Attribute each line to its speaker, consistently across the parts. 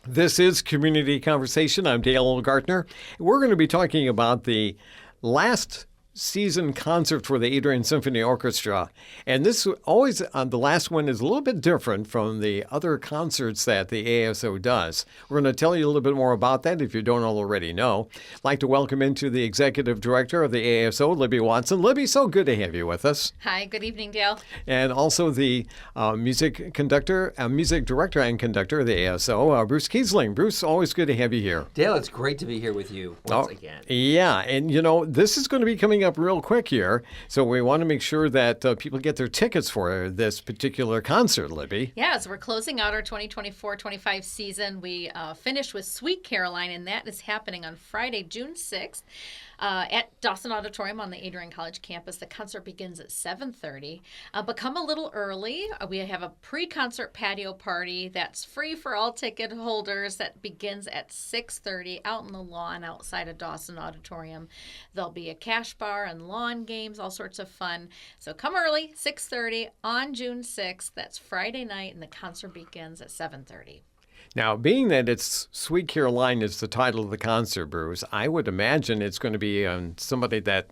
Speaker 1: This is Community Conversation. I'm Dale Gaertner. We're going to be talking about the last season concert for the Adrian Symphony Orchestra. And this always, the last one is a little bit different from the other concerts that the ASO does. We're going to tell you a little bit more about that if you don't already know. I'd like to welcome into the Executive Director of the ASO, Libby Watson. Libby, so good to have you with us.
Speaker 2: Hi, good evening, Dale.
Speaker 1: And also the music director and conductor of the ASO, Bruce Kiesling. Bruce, always good to have you here.
Speaker 3: Dale, it's great to be here with you once again.
Speaker 1: Yeah, and this is going to be coming up real quick here, so we want to make sure that people get their tickets for this particular concert, Libby.
Speaker 2: Yeah, so we're closing out our 2024-25 season. We finished with Sweet Caroline, and that is happening on Friday, June 6th. At Dawson Auditorium on the Adrian College campus. The concert begins at 7:30, but come a little early. We have a pre-concert patio party that's free for all ticket holders that begins at 6:30 out on the lawn outside of Dawson Auditorium. There'll be a cash bar and lawn games, all sorts of fun. So come early, 6:30 on June 6th. That's Friday night, and the concert begins at 7:30.
Speaker 1: Now, being that it's Sweet Caroline is the title of the concert, Bruce, I would imagine it's going to be somebody that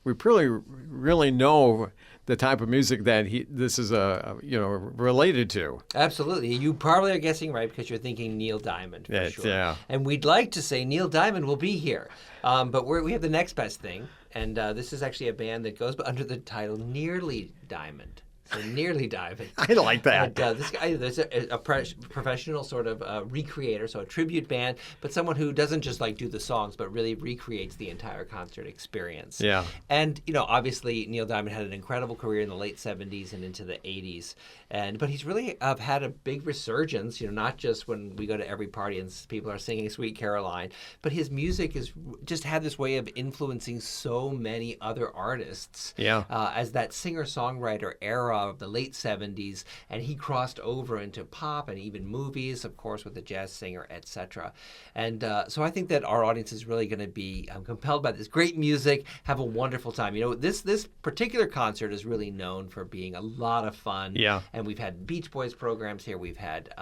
Speaker 1: we really know the type of music that this is related to.
Speaker 3: Absolutely. You probably are guessing right because you're thinking Neil Diamond for sure.
Speaker 1: Yeah.
Speaker 3: And we'd like to say Neil Diamond will be here. But we have the next best thing. And this is actually a band that goes under the title Nearly Diamond. So Nearly Diamond.
Speaker 1: I like that.
Speaker 3: And, this guy is a professional sort of recreator, so a tribute band, but someone who doesn't just do the songs, but really recreates the entire concert experience.
Speaker 1: Yeah.
Speaker 3: And obviously Neil Diamond had an incredible career in the late 70s and into the 80s, but he's really had a big resurgence. Not just when we go to every party and people are singing Sweet Caroline, but his music has just had this way of influencing so many other artists.
Speaker 1: Yeah.
Speaker 3: As that singer-songwriter era of the late 70s, and he crossed over into pop and even movies, of course, with a jazz singer, etc. And so I think that our audience is really going to be compelled by this great music, have a wonderful time. This particular concert is really known for being a lot of fun.
Speaker 1: Yeah.
Speaker 3: And we've had Beach Boys programs here. We've had,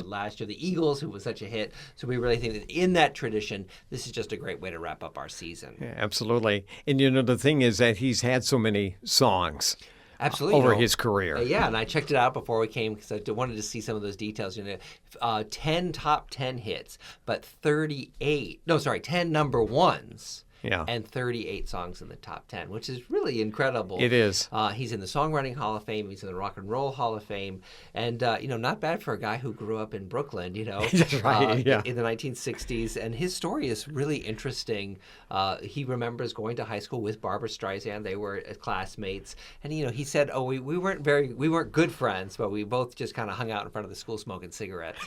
Speaker 3: last year the Eagles, who was such a hit. So we really think that in that tradition, this is just a great way to wrap up our season.
Speaker 1: Yeah, absolutely. And the thing is that he's had so many songs.
Speaker 3: Absolutely.
Speaker 1: Over his career.
Speaker 3: Yeah, and I checked it out before we came because I wanted to see some of those details. 10 top 10 hits, but 10 number ones.
Speaker 1: Yeah.
Speaker 3: And 38 songs in the top 10, which is really incredible.
Speaker 1: It is.
Speaker 3: He's in the Songwriting Hall of Fame. He's in the Rock and Roll Hall of Fame. And, not bad for a guy who grew up in Brooklyn,
Speaker 1: That's right, yeah.
Speaker 3: in the 1960s. And his story is really interesting. He remembers going to high school with Barbra Streisand. They were classmates. And, he said, we weren't good friends, but we both just kind of hung out in front of the school smoking cigarettes.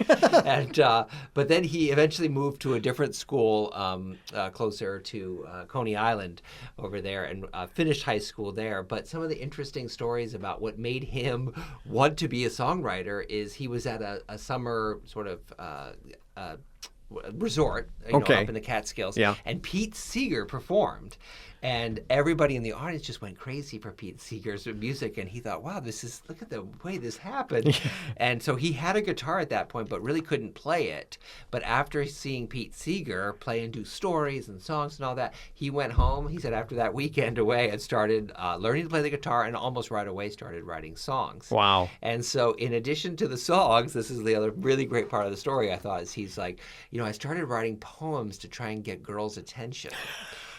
Speaker 3: But then he eventually moved to a different school closer to Coney Island over there and finished high school there. But some of the interesting stories about what made him want to be a songwriter is he was at a summer sort of resort up in the Catskills.
Speaker 1: Yeah.
Speaker 3: And Pete Seeger performed. And everybody in the audience just went crazy for Pete Seeger's music. And he thought, wow, look at the way this happened. And so he had a guitar at that point, but really couldn't play it. But after seeing Pete Seeger play and do stories and songs and all that, he went home, he said, after that weekend away, and started learning to play the guitar and almost right away started writing songs.
Speaker 1: Wow.
Speaker 3: And so in addition to the songs, this is the other really great part of the story, I thought, is he's like, I started writing poems to try and get girls' attention.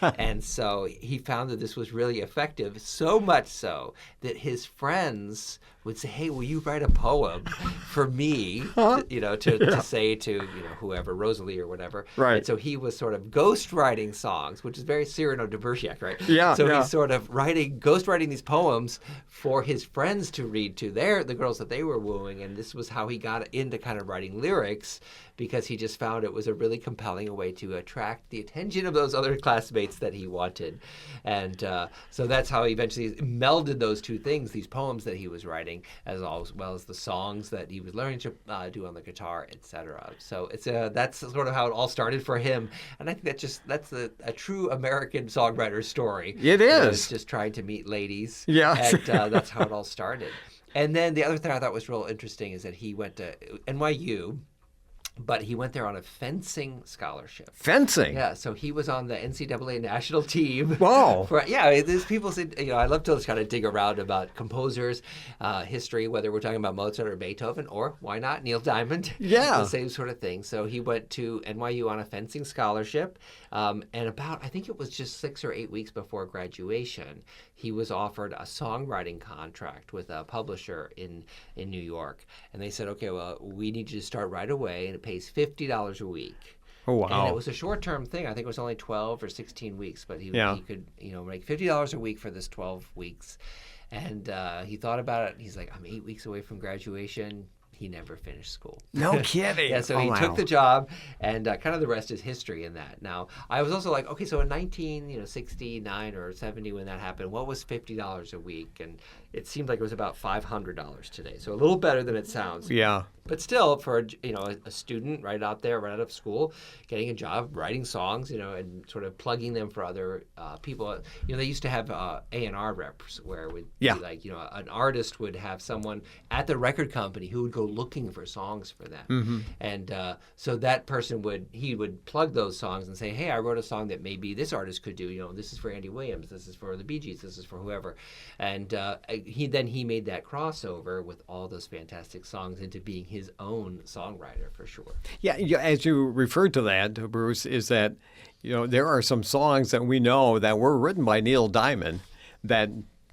Speaker 3: And so he found that this was really effective, so much so that his friends would say, hey, will you write a poem for me, to say to, whoever, Rosalie or whatever.
Speaker 1: Right.
Speaker 3: And so he was sort of ghostwriting songs, which is very Cyrano de Bergerac, right?
Speaker 1: Yeah.
Speaker 3: So
Speaker 1: yeah.
Speaker 3: he's sort of ghostwriting these poems for his friends to read to the girls that they were wooing. And this was how he got into kind of writing lyrics, because he just found it was a really compelling way to attract the attention of those other classmates that he wanted. And so that's how he eventually melded those two things, these poems that he was writing, as well as the songs that he was learning to do on the guitar, etc. So that's sort of how it all started for him. And I think that's a true American songwriter story.
Speaker 1: It is.
Speaker 3: Just trying to meet ladies.
Speaker 1: Yeah.
Speaker 3: And that's how it all started. And then the other thing I thought was real interesting is that he went to NYU. But he went there on a fencing scholarship.
Speaker 1: Fencing?
Speaker 3: Yeah, so he was on the NCAA national team.
Speaker 1: Wow.
Speaker 3: There's people say, I love to kind of dig around about composers, history, whether we're talking about Mozart or Beethoven, or why not Neil Diamond?
Speaker 1: Yeah.
Speaker 3: The same sort of thing. So he went to NYU on a fencing scholarship, and I think it was just 6 or 8 weeks before graduation, he was offered a songwriting contract with a publisher in New York. And they said, okay, well, we need you to start right away, and it pays $50 a week.
Speaker 1: Oh, wow.
Speaker 3: And it was a short-term thing. I think it was only 12 or 16 weeks, but he could, make $50 a week for this 12 weeks. And he thought about it. He's like, I'm 8 weeks away from graduation. He never finished school.
Speaker 1: No kidding.
Speaker 3: Yeah, so he took the job, and kind of the rest is history in that. Now, I was also like, okay, so in 1969 or 70 when that happened, what was $50 a week? And it seemed like it was about $500 today. So a little better than it sounds.
Speaker 1: Yeah.
Speaker 3: But still, for a student right out there, right out of school, getting a job, writing songs, and sort of plugging them for other people. They used to have A&R reps where it would be like, an artist would have someone at the record company who would go looking for songs for them.
Speaker 1: Mm-hmm.
Speaker 3: And so that person would plug those songs and say, hey, I wrote a song that maybe this artist could do. This is for Andy Williams, this is for the Bee Gees, this is for whoever. And he made that crossover with all those fantastic songs into being his own songwriter for sure.
Speaker 1: Yeah, as you referred to that, Bruce, is that there are some songs that we know that were written by Neil Diamond that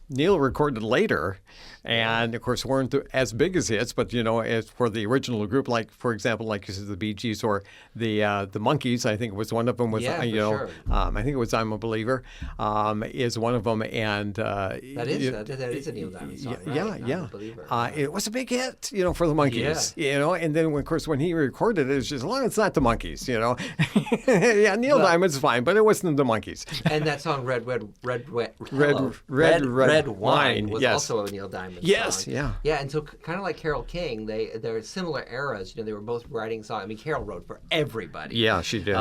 Speaker 1: Neil recorded later, and of course weren't as big as hits, but as for the original group, like for example, like you said, the Bee Gees or the Monkees, I think was one of them.
Speaker 3: Sure.
Speaker 1: I think it was "I'm a Believer," is one of them, and
Speaker 3: that is a Neil Diamond song.
Speaker 1: Yeah,
Speaker 3: right?
Speaker 1: yeah.
Speaker 3: I'm a Believer.
Speaker 1: It was a big hit, for the Monkees. And then of course when he recorded it, it's just as long as it's not the Monkees, yeah, Neil Diamond's fine, but it wasn't the Monkees.
Speaker 3: And that song "Red Wine" was also a Neil Diamond song. Yeah, and so kind of like Carole King, they're similar eras. They were both writing songs. I mean, Carole wrote for everybody.
Speaker 1: Yeah, she did.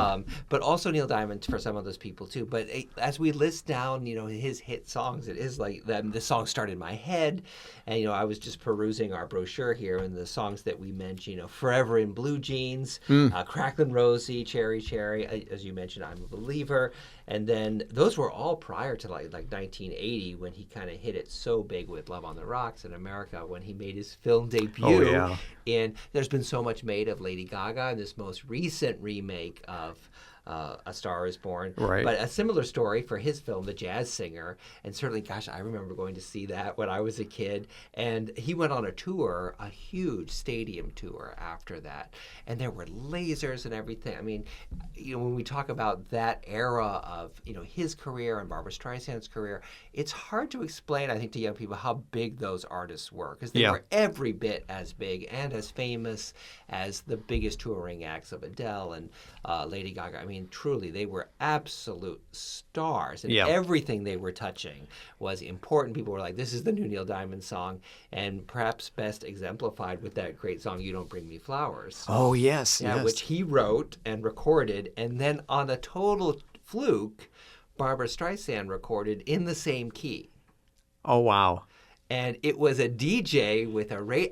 Speaker 3: But also Neil Diamond for some of those people too. But as we list down, his hit songs, it is like the song started in my head, and I was just perusing our brochure here, and the songs that we mentioned, "Forever in Blue Jeans," "Cracklin' Rosie," "Cherry Cherry," as you mentioned, "I'm a Believer." And then those were all prior to like 1980 when he kind of hit it so big with "Love on the Rocks" in America when he made his film debut.
Speaker 1: Oh, yeah.
Speaker 3: And there's been so much made of Lady Gaga in this most recent remake of A Star Is Born.
Speaker 1: Right.
Speaker 3: But a similar story for his film, The Jazz Singer. And certainly, gosh, I remember going to see that when I was a kid. And he went on a tour, a huge stadium tour after that. And there were lasers and everything. I mean, when we talk about that era of, his career and Barbra Streisand's career, it's hard to explain, I think, to young people how big those artists were. Because they were every bit as big and as famous as the biggest touring acts of Adele and Lady Gaga. I mean, truly, they were absolute stars, and everything they were touching was important. People were like, this is the new Neil Diamond song, and perhaps best exemplified with that great song, "You Don't Bring Me Flowers."
Speaker 1: Oh, yes.
Speaker 3: Yeah, which he wrote and recorded, and then on a total fluke, Barbra Streisand recorded in the same key.
Speaker 1: Oh, wow.
Speaker 3: And it was a DJ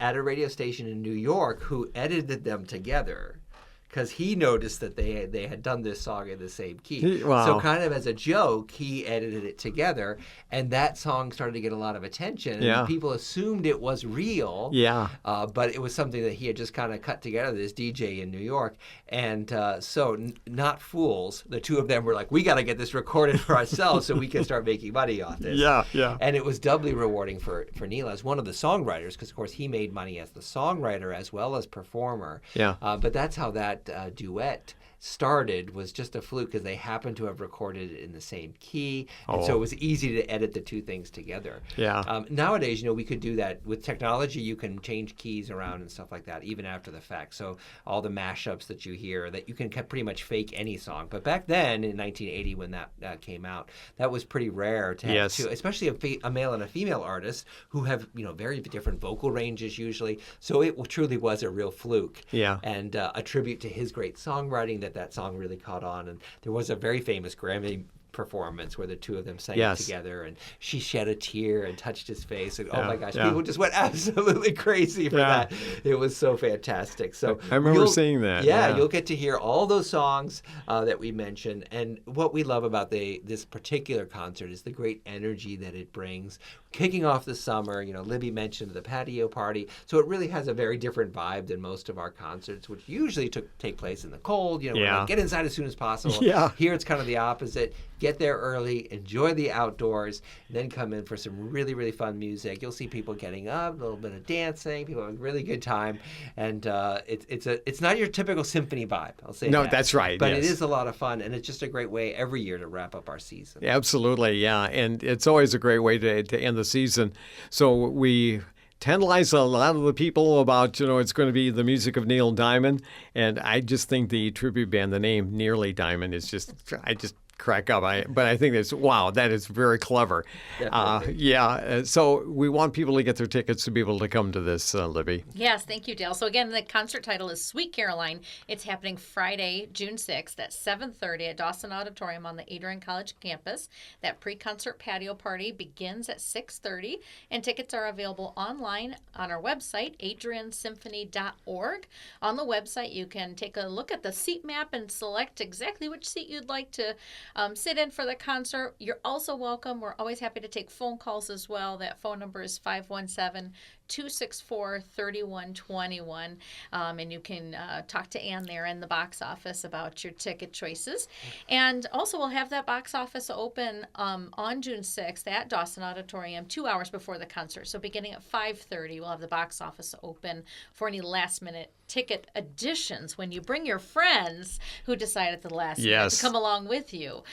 Speaker 3: at a radio station in New York who edited them together, because he noticed that they had done this song in the same key.
Speaker 1: Wow.
Speaker 3: So kind of as a joke, he edited it together, and that song started to get a lot of attention. And people assumed it was real.
Speaker 1: Yeah.
Speaker 3: But it was something that he had just kind of cut together, this DJ in New York. And so not fools, the two of them were like, we got to get this recorded for ourselves so we can start making money off this.
Speaker 1: Yeah.
Speaker 3: And it was doubly rewarding for Neil as one of the songwriters, because, of course, he made money as the songwriter as well as performer.
Speaker 1: Yeah.
Speaker 3: But that's how that duet started, was just a fluke because they happened to have recorded it in the same key, and so it was easy to edit the two things together.
Speaker 1: Yeah.
Speaker 3: Nowadays, we could do that with technology. You can change keys around and stuff like that, even after the fact. So all the mashups that you hear, that you can pretty much fake any song. But back then, in 1980, when that came out, that was pretty rare to have two, especially a male and a female artist who have very different vocal ranges usually. So it truly was a real fluke.
Speaker 1: Yeah.
Speaker 3: And a tribute to his great songwriting that song really caught on. And there was a very famous Grammy performance where the two of them sang
Speaker 1: Yes.
Speaker 3: it together, and she shed a tear and touched his face, and oh
Speaker 1: Yeah,
Speaker 3: my gosh,
Speaker 1: yeah.
Speaker 3: people just went absolutely crazy for
Speaker 1: Yeah.
Speaker 3: that. It was so fantastic. So
Speaker 1: I remember
Speaker 3: you'll-
Speaker 1: seeing that.
Speaker 3: Yeah, you'll get to hear all those songs that we mentioned, and what we love about this particular concert is the great energy that it brings. Kicking off the summer, Libby mentioned the patio party, so it really has a very different vibe than most of our concerts, which usually take place in the cold. We're
Speaker 1: Yeah.
Speaker 3: like, get inside as soon as possible.
Speaker 1: Yeah.
Speaker 3: Here it's kind of the opposite. Get there early, enjoy the outdoors, and then come in for some really, really fun music. You'll see people getting up, a little bit of dancing, people having a really good time, and it's not your typical symphony vibe. I'll say
Speaker 1: No,
Speaker 3: that.
Speaker 1: that's right,
Speaker 3: But it
Speaker 1: yes.
Speaker 3: is a lot of fun, and it's just a great way every year to wrap up our season.
Speaker 1: Absolutely, yeah. And it's always a great way to end the season. So we tantalize a lot of the people about, it's going to be the music of Neil Diamond. And I just think the tribute band, the name Nearly Diamond, is I just crack up. But I think that is very clever.
Speaker 3: Definitely.
Speaker 1: So we want people to get their tickets to be able to come to this, Libby.
Speaker 2: Yes, thank you, Dale. So again, the concert title is Sweet Caroline. It's happening Friday, June 6th at 7:30 at Dawson Auditorium on the Adrian College campus. That pre-concert patio party begins at 6:30, and tickets are available online on our website, adriansymphony.org. On the website, you can take a look at the seat map and select exactly which seat you'd like to sit in for the concert. You're also welcome. We're always happy to take phone calls as well. That phone number is 517-264-3121. And you can talk to Ann there in the box office about your ticket choices. And also, we'll have that box office open on June 6th at Dawson Auditorium 2 hours before the concert. So beginning at 5:30, we'll have the box office open for any last-minute ticket additions. When you bring your friends who decide at the last minute
Speaker 1: Yes.
Speaker 2: to come along with you,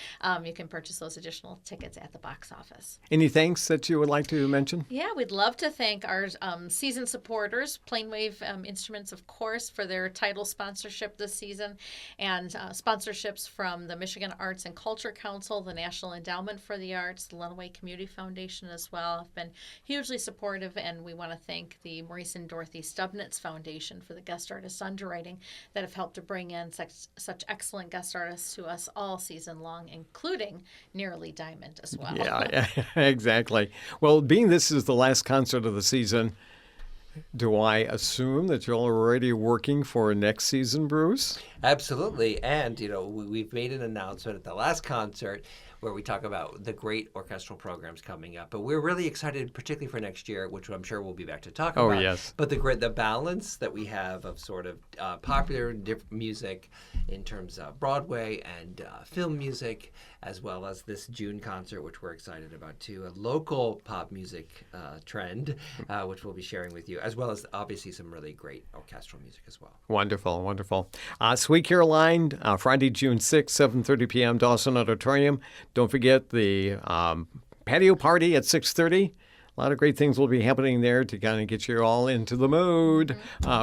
Speaker 2: you can purchase those additional tickets at the box office.
Speaker 1: Any thanks that you would like to mention?
Speaker 2: Yeah, we'd love to thank our season supporters, Planewave Instruments, of course, for their title sponsorship this season, and sponsorships from the Michigan Arts and Culture Council, the National Endowment for the Arts, the Lenawee Community Foundation as well, have been hugely supportive, and we want to thank the Maurice and Dorothy Stubnitz Foundation for the guest artist underwriting that have helped to bring in such excellent guest artists to us all season long, including Nearly Diamond as well.
Speaker 1: Yeah, exactly. Well, being this is the last concert of the season, do I assume that you're already working for next season, Bruce?
Speaker 3: Absolutely. And, we've made an announcement at the last concert where we talk about the great orchestral programs coming up. But we're really excited, particularly for next year, which I'm sure we'll be back to talk about.
Speaker 1: Oh, yes.
Speaker 3: But the balance that we have of sort of popular music in terms of Broadway and film music, as well as this June concert, which we're excited about too, a local pop music trend, which we'll be sharing with you, as well as obviously some really great orchestral music as well.
Speaker 1: Wonderful, wonderful. Sweet Caroline, Friday, June 6th, 7:30 p.m., Dawson Auditorium. Don't forget the patio party at 6:30. A lot of great things will be happening there to kind of get you all into the mood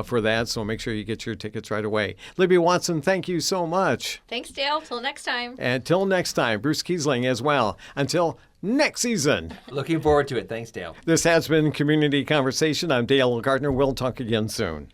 Speaker 1: for that. So make sure you get your tickets right away. Libby Watson, thank you so much.
Speaker 2: Thanks, Dale. Till next time.
Speaker 1: Until next time, Bruce Kiesling as well. Until next season.
Speaker 3: Looking forward to it. Thanks, Dale.
Speaker 1: This has been Community Conversation. I'm Dale Gaertner. We'll talk again soon.